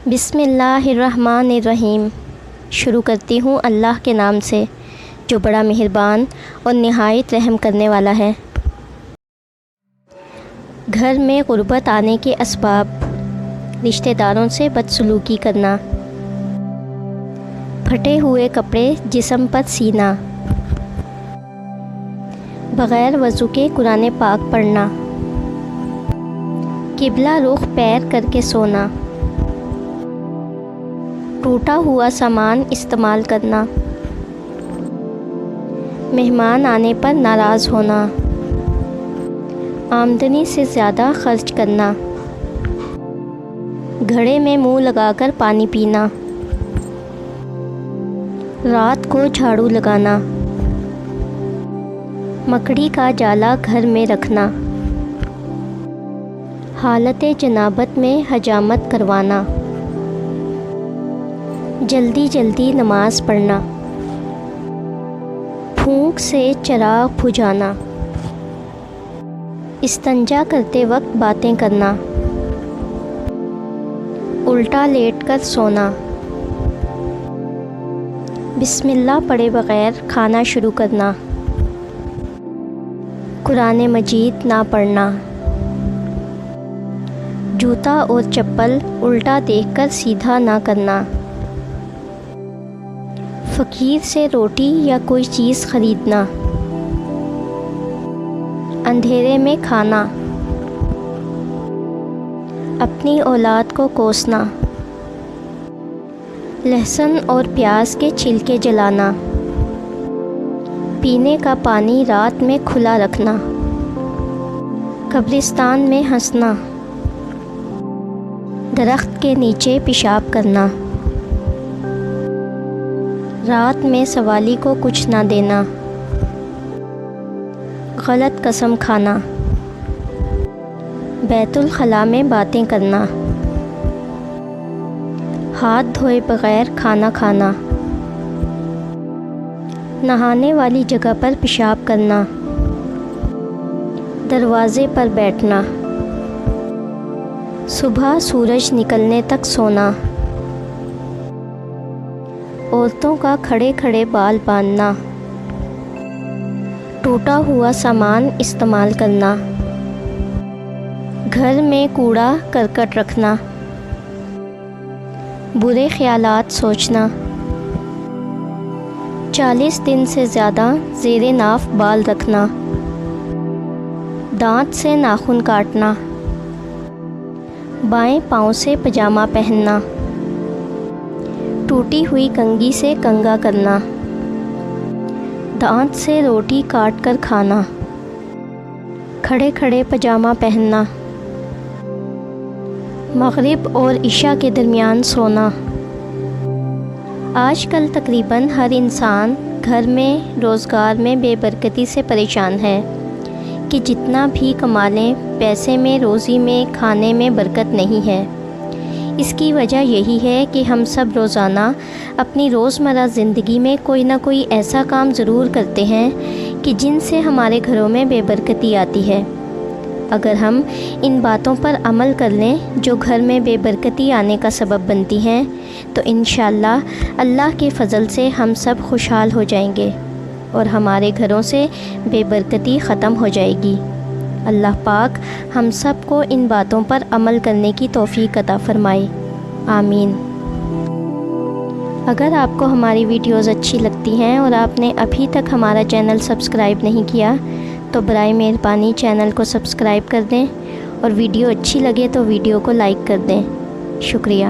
بسم اللہ الرحمن الرحیم۔ شروع کرتی ہوں اللہ کے نام سے جو بڑا مہربان اور نہایت رحم کرنے والا ہے۔ گھر میں غربت آنے کے اسباب: رشتہ داروں سے بدسلوکی کرنا، پھٹے ہوئے کپڑے جسم پر سینا، بغیر وضو کے قرآن پاک پڑھنا، قبلہ رخ پیر کر کے سونا، ٹوٹا ہوا سامان استعمال کرنا، مہمان آنے پر ناراض ہونا، آمدنی سے زیادہ خرچ کرنا، گھڑے میں منہ لگا کر پانی پینا، رات کو جھاڑو لگانا، مکڑی کا جالا گھر میں رکھنا، حالت جنابت میں حجامت کروانا، جلدی جلدی نماز پڑھنا، پھونک سے چراغ بجھانا، استنجا کرتے وقت باتیں کرنا، الٹا لیٹ کر سونا، بسم اللہ پڑھے بغیر کھانا شروع کرنا، قرآن مجید نہ پڑھنا، جوتا اور چپل الٹا دیکھ کر سیدھا نہ کرنا، فقیر سے روٹی یا کوئی چیز خریدنا، اندھیرے میں کھانا، اپنی اولاد کو کوسنا، لہسن اور پیاز کے چھلکے جلانا، پینے کا پانی رات میں کھلا رکھنا، قبرستان میں ہنسنا، درخت کے نیچے پیشاب کرنا، رات میں سوالی کو کچھ نہ دینا، غلط قسم کھانا، بیت الخلاء میں باتیں کرنا، ہاتھ دھوئے بغیر کھانا کھانا، نہانے والی جگہ پر پیشاب کرنا، دروازے پر بیٹھنا، صبح سورج نکلنے تک سونا، عورتوں کا کھڑے کھڑے بال باندھنا، ٹوٹا ہوا سامان استعمال کرنا، گھر میں کوڑا کرکٹ رکھنا، برے خیالات سوچنا، 40 دن سے زیادہ زیر ناف بال رکھنا، دانت سے ناخن کاٹنا، بائیں پاؤں سے پجامہ پہننا، ٹوٹی ہوئی کنگھی سے کنگھا کرنا، دانت سے روٹی کاٹ کر کھانا، کھڑے کھڑے پجامہ پہننا، مغرب اور عشاء کے درمیان سونا۔ آج کل تقریباً ہر انسان گھر میں روزگار میں بے برکتی سے پریشان ہے کہ جتنا بھی کما لیں پیسے میں، روزی میں، کھانے میں برکت نہیں ہے۔ اس کی وجہ یہی ہے کہ ہم سب روزانہ اپنی روزمرہ زندگی میں کوئی نہ کوئی ایسا کام ضرور کرتے ہیں کہ جن سے ہمارے گھروں میں بے برکتی آتی ہے۔ اگر ہم ان باتوں پر عمل کر لیں جو گھر میں بے برکتی آنے کا سبب بنتی ہیں تو انشاءاللہ اللہ کے فضل سے ہم سب خوشحال ہو جائیں گے اور ہمارے گھروں سے بے برکتی ختم ہو جائے گی۔ اللہ پاک ہم سب کو ان باتوں پر عمل کرنے کی توفیق عطا فرمائے، آمین۔ اگر آپ کو ہماری ویڈیوز اچھی لگتی ہیں اور آپ نے ابھی تک ہمارا چینل سبسکرائب نہیں کیا تو برائے مہربانی چینل کو سبسکرائب کر دیں اور ویڈیو اچھی لگے تو ویڈیو کو لائک کر دیں۔ شکریہ۔